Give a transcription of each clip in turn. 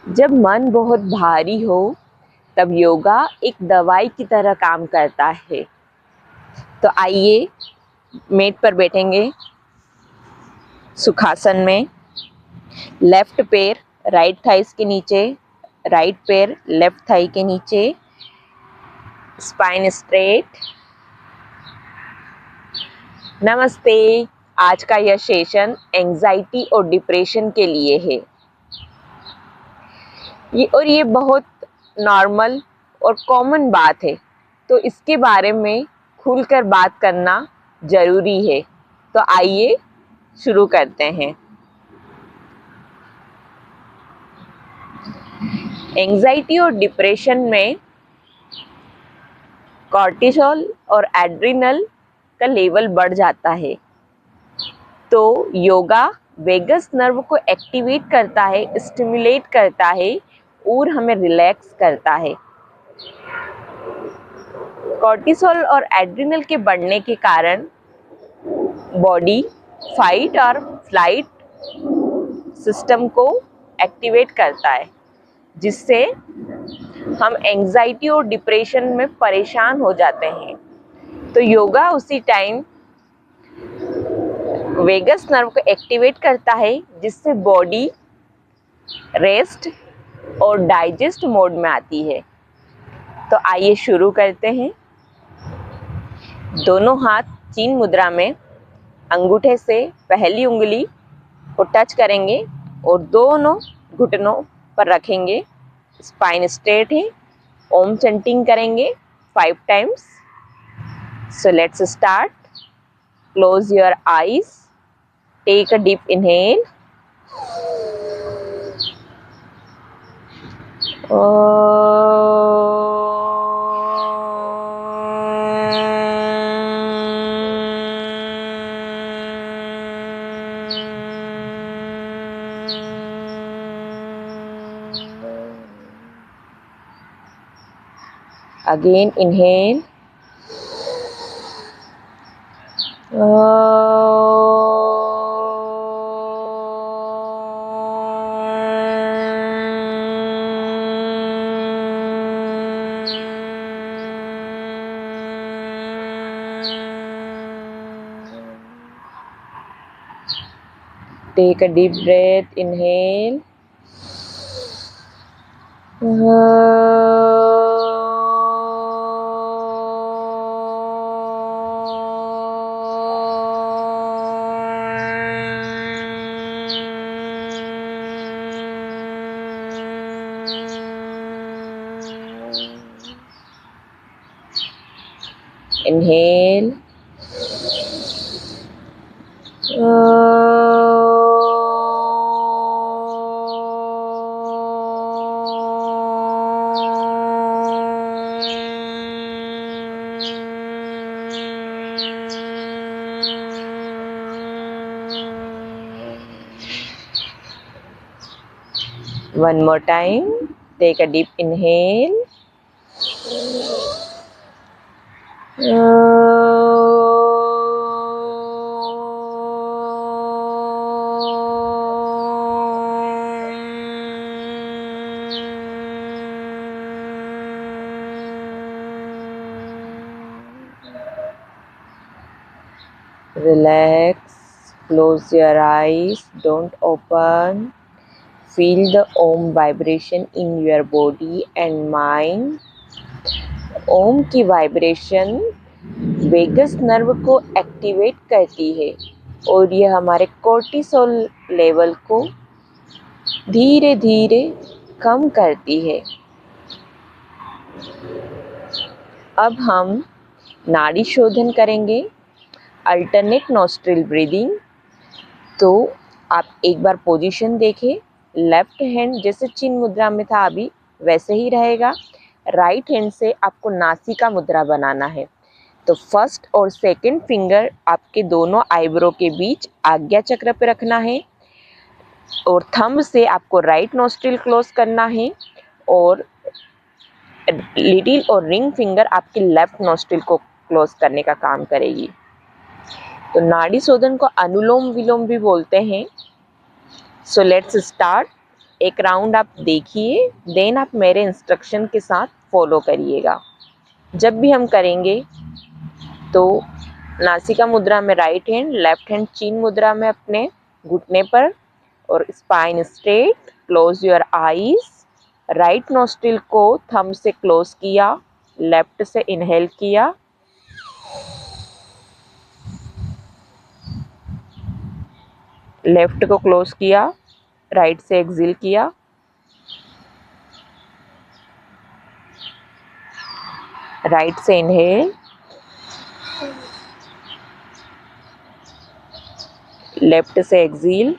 जब मन बहुत भारी हो तब योगा एक दवाई की तरह काम करता है। तो आइए मेट पर बैठेंगे सुखासन में। लेफ्ट पैर राइट थाइस के नीचे, राइट पैर लेफ्ट थाई के नीचे, स्पाइन स्ट्रेट। नमस्ते। आज का यह सेशन एंजाइटी और डिप्रेशन के लिए है। ये बहुत नॉर्मल और कॉमन बात है, तो इसके बारे में खुलकर बात करना ज़रूरी है। तो आइए शुरू करते हैं। एंजाइटी और डिप्रेशन में कॉर्टिसोल और एड्रिनल का लेवल बढ़ जाता है। तो योगा वेगस नर्व को एक्टिवेट करता है, स्टिमुलेट करता है और हमें रिलैक्स करता है। कॉर्टिसोल और एड्रिनल के बढ़ने के कारण बॉडी फाइट और फ्लाइट सिस्टम को एक्टिवेट करता है, जिससे हम एंजाइटी और डिप्रेशन में परेशान हो जाते हैं। तो योगा उसी टाइम वेगस नर्व को एक्टिवेट करता है, जिससे बॉडी रेस्ट और डाइजेस्ट मोड में आती है। तो आइए शुरू करते हैं। दोनों हाथ चीन मुद्रा में अंगूठे से पहली उंगली को टच करेंगे और दोनों घुटनों पर रखेंगे। स्पाइन स्ट्रेट है। ओम चैंटिंग करेंगे 5 times. So let's start. Close your eyes. Take a deep inhale. Again inhale. Take a deep breath. Inhale. Inhale. One more time. Take a deep inhale. Relax. Close your eyes. Don't open. Feel the Om vibration in your body and mind. ओम की vibration vagus nerve को activate करती है और यह हमारे cortisol level को धीरे धीरे कम करती है। अब हम नाड़ी शोधन करेंगे, अल्टरनेट नॉस्ट्रिल ब्रीदिंग। तो आप एक बार पोजीशन देखें। लेफ्ट हैंड जैसे चिन्ह मुद्रा में था अभी वैसे ही रहेगा। राइट हैंड से आपको नासिका मुद्रा बनाना है। तो फर्स्ट और सेकंड फिंगर आपके दोनों आईब्रो के बीच आज्ञा चक्र पे रखना है और थंब से आपको राइट नोस्ट्रिल क्लोज करना है और लिटिल और रिंग फिंगर आपके लेफ्ट नोस्ट्रिल को क्लोज करने का काम करेगी। तो नाड़ी शोधन को अनुलोम विलोम भी बोलते हैं। सो लेट्स स्टार्ट। एक राउंड आप देखिए, देन आप मेरे इंस्ट्रक्शन के साथ फॉलो करिएगा। जब भी हम करेंगे तो नासिका मुद्रा में राइट हैंड, लेफ्ट हैंड चीन मुद्रा में अपने घुटने पर और spine straight, close your eyes. Right nostril को थंब से क्लोज किया, लेफ्ट से इनहेल किया, लेफ्ट को क्लोज किया, राइट से एक्सहेल किया, राइट से इनहेल, लेफ्ट से एक्सहेल,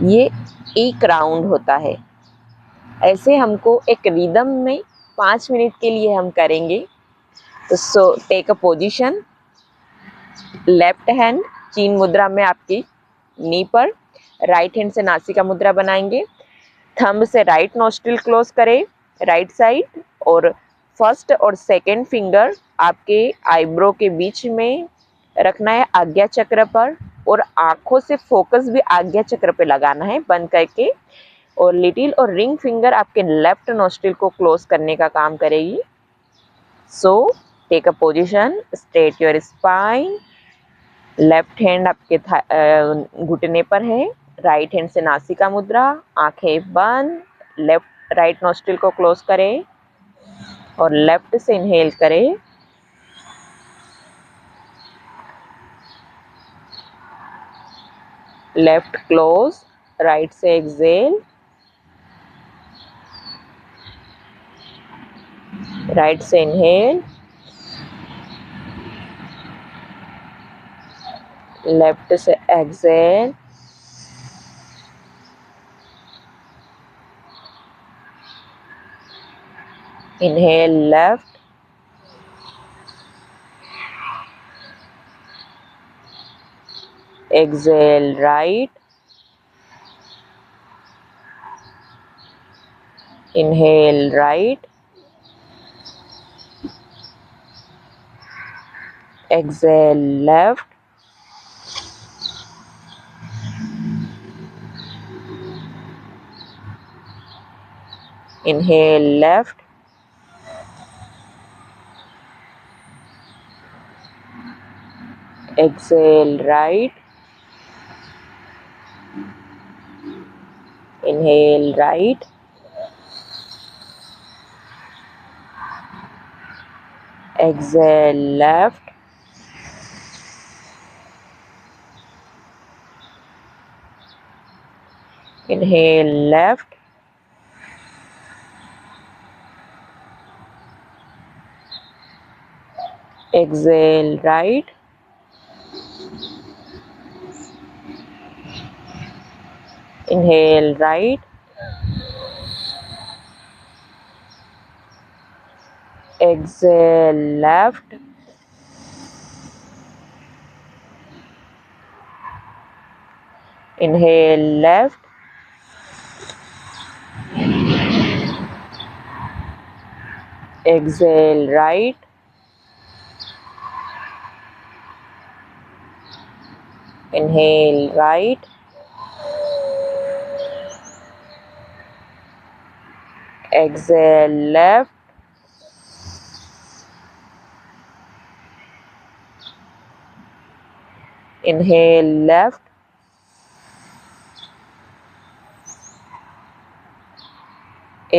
ये एक राउंड होता है। ऐसे हमको एक रिदम में 5 मिनट के लिए हम करेंगे। तो so take a position, left hand चीन मुद्रा में आपकी नी पर, राइट हैंड से नासिका मुद्रा बनाएंगे। थंब से राइट नोस्ट्रिल क्लोज करें राइट साइड, और फर्स्ट और सेकंड फिंगर आपके आईब्रो के बीच में रखना है आज्ञा चक्र पर, और आंखों से फोकस भी आज्ञा चक्र पे लगाना है बंद करके, और लिटिल और रिंग फिंगर आपके लेफ्ट नोस्ट्रिल को क्लोज करने का काम करेगी। So take a position, straight your spine, left hand आपके घुटने पर है, राइट हैंड से नासिका मुद्रा, आंखें बंद, लेफ्ट राइट नोस्ट्रिल को क्लोज करें और लेफ्ट से इनहेल करें, लेफ्ट क्लोज, राइट से एक्सहेल, राइट से इनहेल, लेफ्ट से exhale, inhale left, exhale right, inhale right, exhale left, inhale left, exhale right, inhale right, exhale left, inhale left, exhale right, inhale right, exhale left, inhale left, exhale right, inhale right, exhale left, inhale left,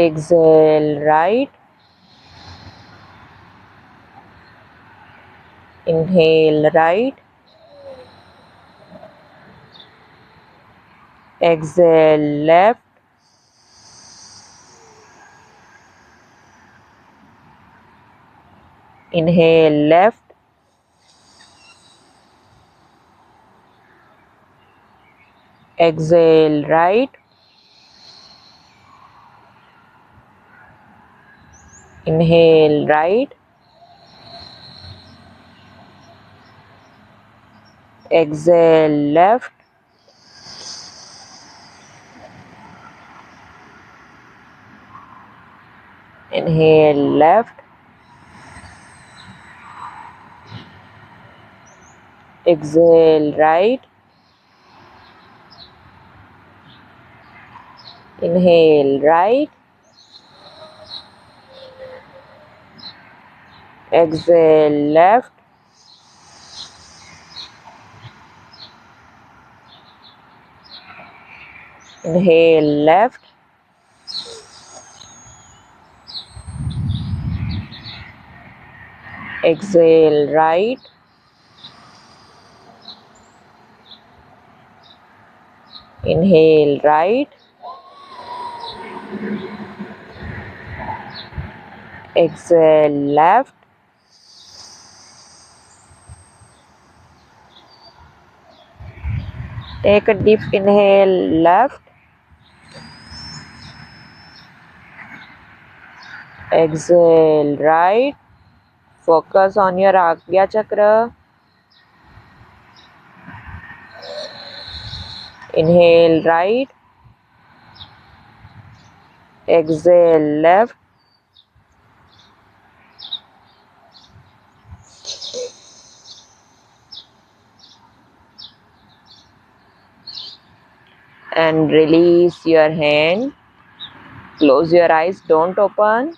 exhale right, inhale right, exhale left, inhale left, exhale right, inhale right, exhale left, inhale left, exhale right, inhale right, exhale left, inhale left, exhale right, inhale right, exhale left, take a deep inhale left, exhale right, focus on your Agya Chakra, inhale right, exhale left, and release your hand. Close your eyes, don't open.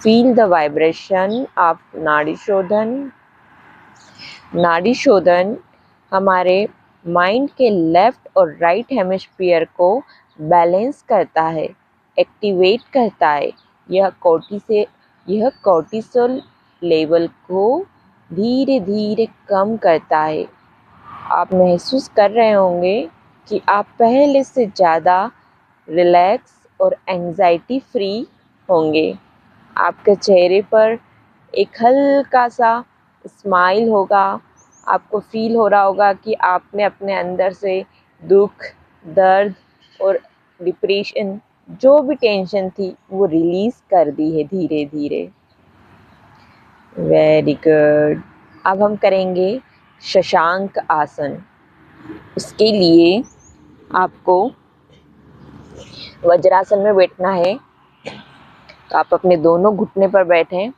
Feel the vibration of नाड़ी शोधन. नाड़ी शोधन हमारे mind के left और right hemisphere को balance करता है, एक्टिवेट करता है. यह कोर्टिसोल लेवल को धीरे धीरे कम करता है. आप महसूस कर रहे होंगे कि आप पहले से ज़्यादा रिलैक्स और एंजाइटी फ्री होंगे. आपके चेहरे पर एक हल्का सा स्माइल होगा. आपको फील हो रहा होगा कि आपने अपने अंदर से दुख, दर्द और डिप्रेशन, जो भी टेंशन थी वो रिलीज़ कर दी है धीरे धीरे. Very good. अब हम करेंगे शशांक आसन. उसके लिए आपको वज्रासन में बैठना है. तो आप अपने दोनों घुटने पर बैठें.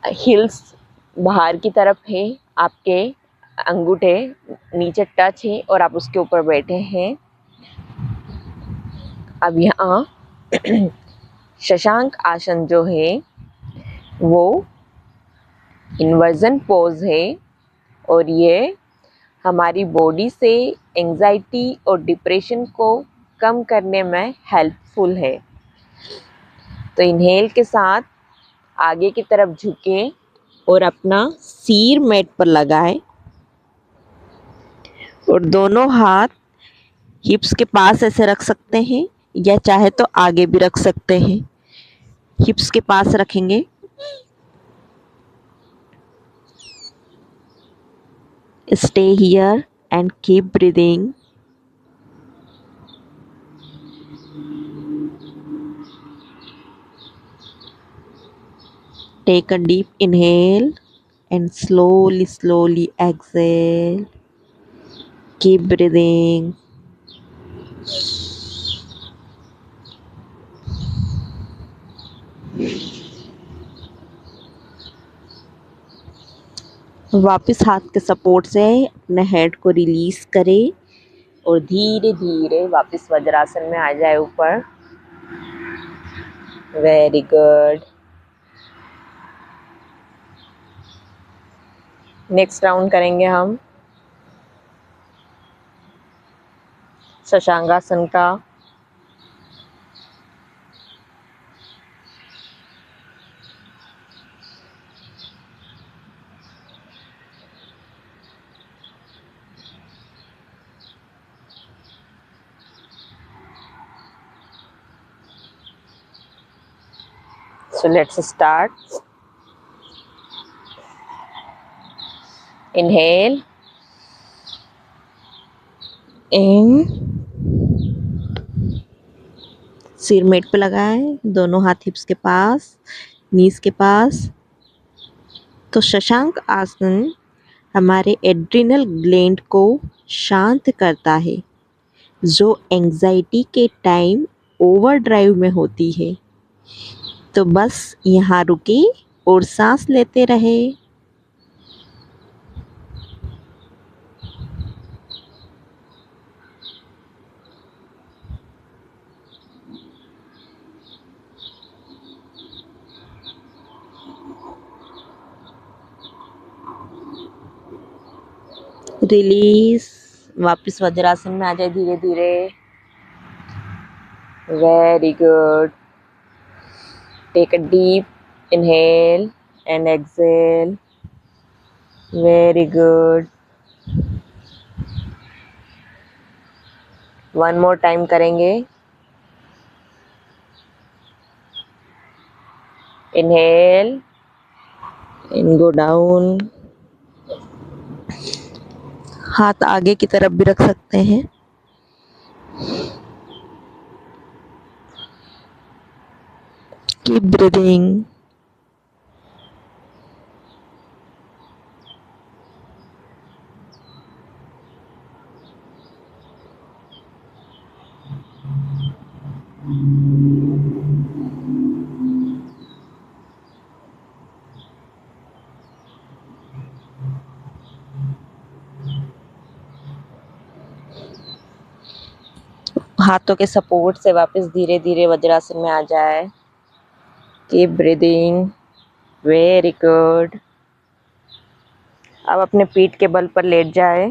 हिल्स बाहर की तरफ है, आपके अंगूठे नीचे टच है और आप उसके ऊपर बैठे हैं. अब यहाँ शशांक आसन जो है वो इन्वर्जन पोज है और ये हमारी बॉडी से एंजाइटी और डिप्रेशन को कम करने में हेल्पफुल है. तो इनहेल के साथ आगे की तरफ झुकें और अपना सिर मैट पर लगाएं और दोनों हाथ हिप्स के पास ऐसे रख सकते हैं या चाहे तो आगे भी रख सकते हैं. हिप्स के पास रखेंगे. Stay here and keep breathing. Take a deep inhale and slowly exhale. Keep breathing. वापस हाथ के सपोर्ट से अपने हेड को रिलीज करें और धीरे धीरे वापस वज्रासन में आ जाए ऊपर. Very good. नेक्स्ट राउंड करेंगे हम शशांकासन का. So let's start. Inhale in. सिर मेट पे लगाएं, दोनों हाथ हिप्स के पास, नीज के पास. तो शशांक आसन हमारे एड्रिनल ग्लैंड को शांत करता है जो एंजाइटी के टाइम ओवरड्राइव में होती है. तो बस यहाँ रुके और सांस लेते रहे. रिलीज, वापस वज्रासन में आ जाए धीरे धीरे। Very good. Take a deep inhale and exhale. Very good. One more time करेंगे। Inhale and go down. हाथ आगे की तरफ भी रख सकते हैं। Keep breathing. हाथों के सपोर्ट से वापस धीरे धीरे वज्रासन में आ जाए। Keep breathing. Very good. अब अपने पीठ के बल पर लेट जाए।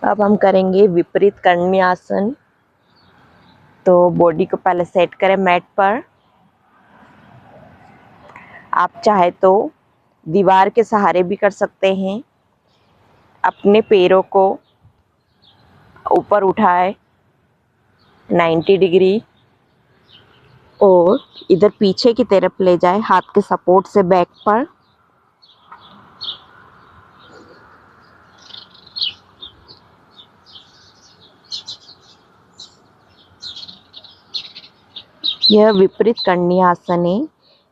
अब हम करेंगे विपरीत कर्णी आसन। तो बॉडी को पहले सेट करें मैट पर। आप चाहे तो दीवार के सहारे भी कर सकते हैं। अपने पैरों को ऊपर उठाए 90 डिग्री और इधर पीछे की तरफ ले जाए हाथ के सपोर्ट से बैक पर। यह विपरीत कर्णी आसन है।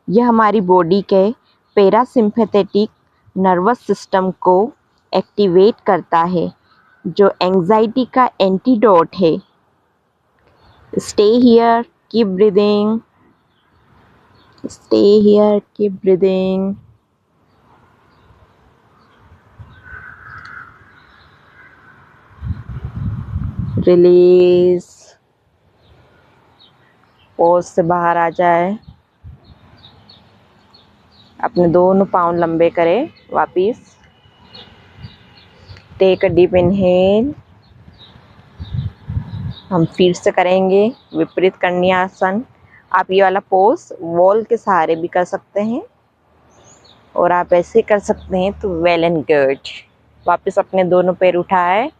यह हमारी बॉडी के पैरासिम्पैथेटिक नर्वस सिस्टम को एक्टिवेट करता है, जो एंजाइटी का एंटीडोट है। Stay here, keep breathing. Stay here, keep breathing. Release. Pose से बाहर आ जाए। अपने दोनों पाँव लंबे करें। वापिस टेक अ डीप इनहेल। हम फिर से करेंगे विपरीत कर्णी आसन। आप ये वाला पोज वॉल के सहारे भी कर सकते हैं और आप ऐसे कर सकते हैं तो वेल एंड गुड। वापस अपने दोनों पैर उठाए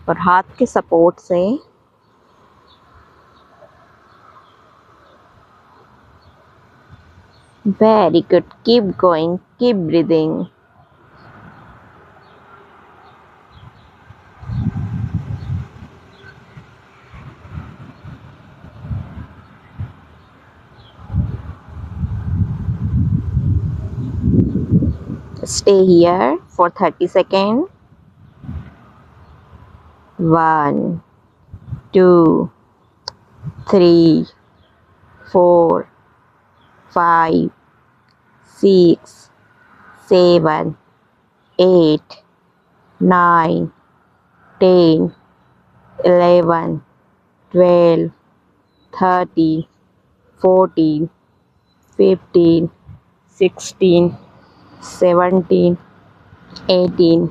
और हाथ के सपोर्ट से very good. Keep going, keep breathing. Stay here for 30 seconds. 1, 2, 3, 4, 5, 6, 7, 8, 9, 10, 11, 12, 13, 14, 15, 16, 17, 18,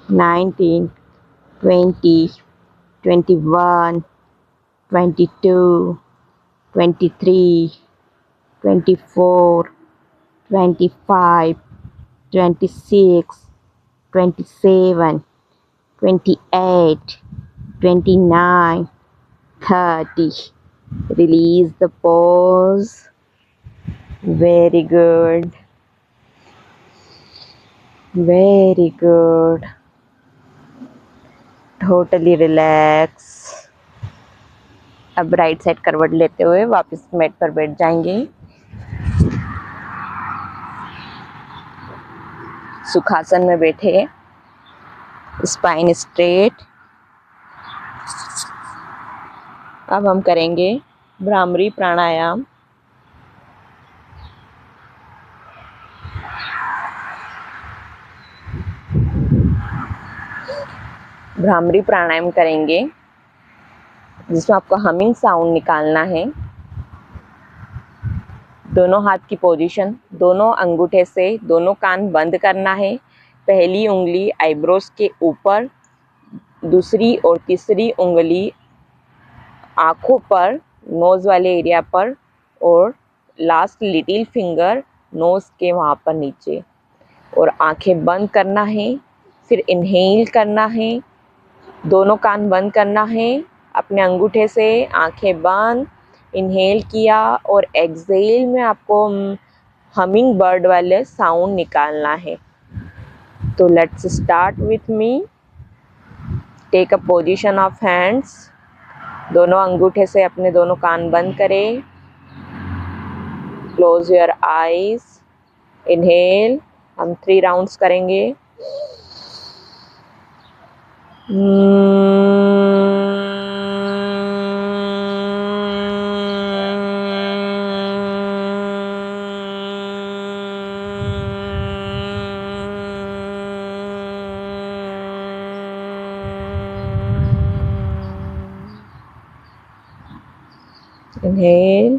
19, 20, 21, 22, 23, 24, 25, 26, 27, 28, 29, 30. Release the pose. Very good. Very good. Totally relax. अब राइट साइड करवट लेते हुए वापस मैट पर बैठ जाएंगे। सुखासन में बैठे, स्पाइन स्ट्रेट। अब हम करेंगे भ्रामरी प्राणायाम। भ्रामरी प्राणायाम करेंगे जिसमें आपको हमिंग साउंड निकालना है। दोनों हाथ की पोजीशन, दोनों अंगूठे से दोनों कान बंद करना है। पहली उंगली आईब्रोज के ऊपर, दूसरी और तीसरी उंगली आँखों पर, नोज़ वाले एरिया पर, और लास्ट लिटिल फिंगर नोज़ के वहाँ पर नीचे, और आंखें बंद करना है। फिर इनहेल करना है, दोनों कान बंद करना है अपने अंगूठे से, आंखें बंद, इनहेल किया, और एक्सहेल में आपको हमिंग बर्ड वाले साउंड निकालना है। तो let's start with me. Take a position of hands, दोनों अंगूठे से अपने दोनों कान बंद करें। क्लोज योर आईज, इनहेल, हम 3 राउंड्स करेंगे। Inhale.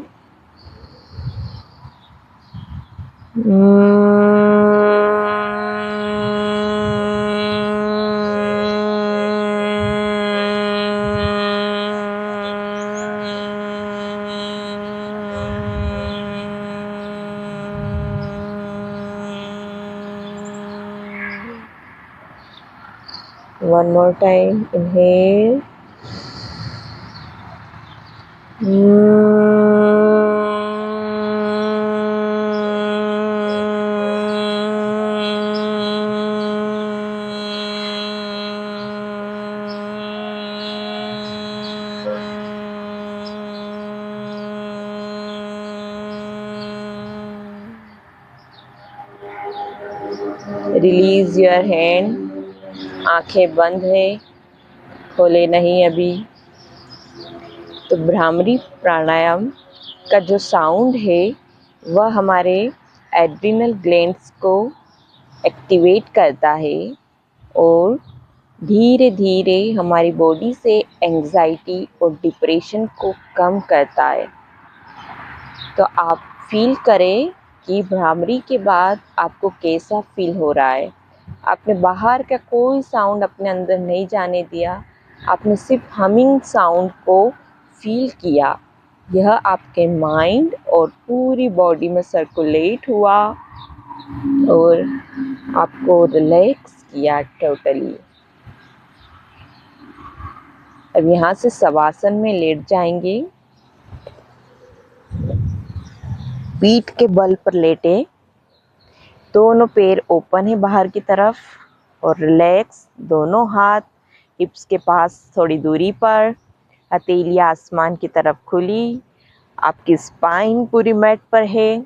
One more time, inhale. Release your hand, आंखें बंद है, खोले नहीं अभी। तो भ्रामरी प्राणायाम का जो साउंड है वह हमारे एड्रिनल ग्लैंड्स को एक्टिवेट करता है और धीरे धीरे हमारी बॉडी से एंजाइटी और डिप्रेशन को कम करता है। तो आप फील करें कि भ्रामरी के बाद आपको कैसा फील हो रहा है। आपने बाहर का कोई साउंड अपने अंदर नहीं जाने दिया, आपने सिर्फ हमिंग साउंड को फील किया। यह आपके माइंड और पूरी बॉडी में सर्कुलेट हुआ और आपको रिलैक्स किया टोटली। अब यहाँ से शवासन में लेट जाएंगे, पीठ के बल पर लेटे, दोनों पैर ओपन है बाहर की तरफ और रिलैक्स, दोनों हाथ हिप्स के पास थोड़ी दूरी पर, हथेलियाँ आसमान की तरफ खुली। आपकी स्पाइन पूरी मैट पर है,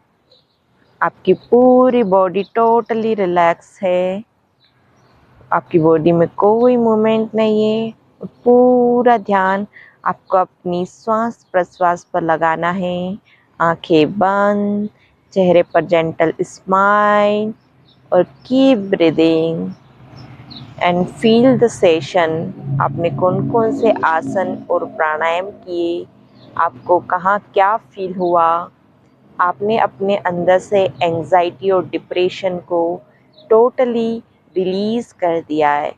आपकी पूरी बॉडी टोटली रिलैक्स है, आपकी बॉडी में कोई मूवमेंट नहीं है। पूरा ध्यान आपको अपनी श्वास प्रश्वास पर लगाना है। आंखें बंद, चेहरे पर जेंटल स्माइल और keep breathing and feel the session. आपने कौन कौन से आसन और प्राणायाम किए, आपको कहाँ क्या फील हुआ, आपने अपने अंदर से एंजाइटी और डिप्रेशन को टोटली रिलीज़ कर दिया है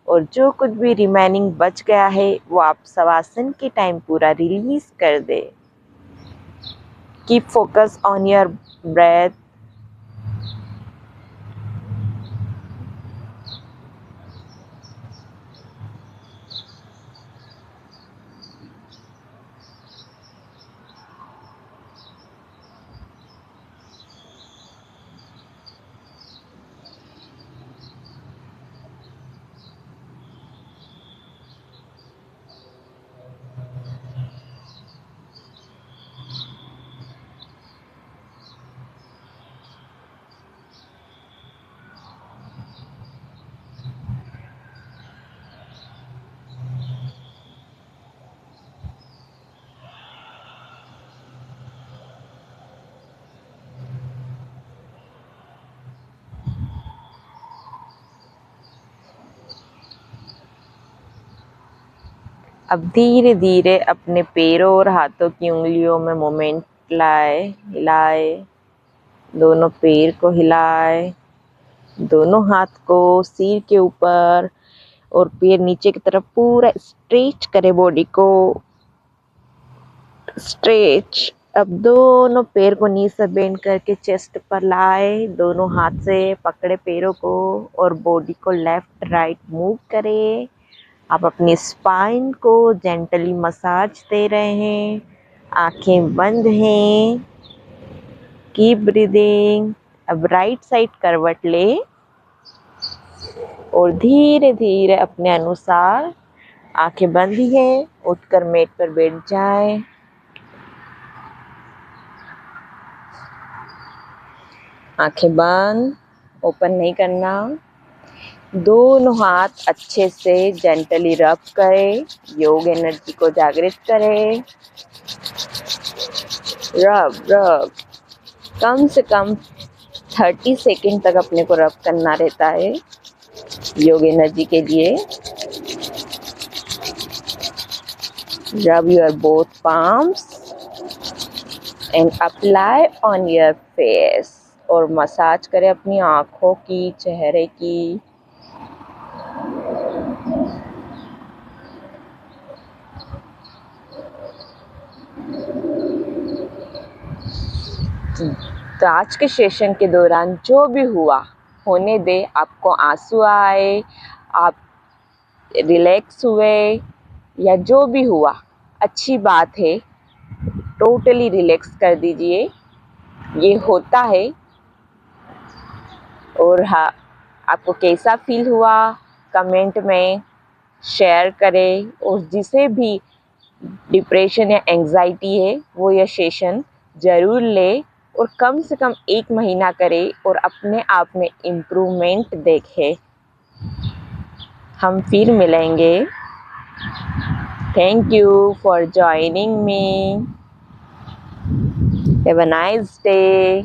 और जो कुछ भी रिमेनिंग बच गया है वो आप शवासन के टाइम पूरा रिलीज़ कर दे। Keep focus on your breath. अब धीरे धीरे अपने पैरों और हाथों की उंगलियों में मोमेंट लेफ्ट लाए, हिलाए, दोनों पैर को हिलाए, दोनों हाथ को सिर के ऊपर और पैर नीचे की तरफ पूरा स्ट्रेच करे बॉडी को, स्ट्रेच। अब दोनों पैर को नी से बेंड करके चेस्ट पर लाए, दोनों हाथ से पकड़े पैरों को और बॉडी को लेफ्ट राइट मूव करें। आप अपनी स्पाइन को जेंटली मसाज दे रहे हैं, आंखें बंद हैं, कीप ब्रीदिंग। अब राइट साइड करवट ले और धीरे धीरे अपने अनुसार आंखें बंद ही हैं, उठकर मेट पर बैठ जाएं। आंखें बंद, ओपन नहीं करना। दोनों हाथ अच्छे से जेंटली रब करें, योग एनर्जी को जागृत करें। रब रब कम से कम 30 सेकंड तक अपने को रब करना रहता है योग एनर्जी के लिए। Rub your both palms and apply on your face और मसाज करें अपनी आँखों की, चेहरे की। तो आज के सेशन के दौरान जो भी हुआ होने दे, आपको आंसू आए, आप रिलैक्स हुए या जो भी हुआ अच्छी बात है, टोटली रिलैक्स कर दीजिए, ये होता है। और हाँ, आपको कैसा फील हुआ कमेंट में शेयर करें, और जिसे भी डिप्रेशन या एंजाइटी है वो यह सेशन ज़रूर ले और कम से कम 1 महीना करे और अपने आप में इम्प्रूवमेंट देखे। हम फिर मिलेंगे। Thank you for joining me. Have a nice day.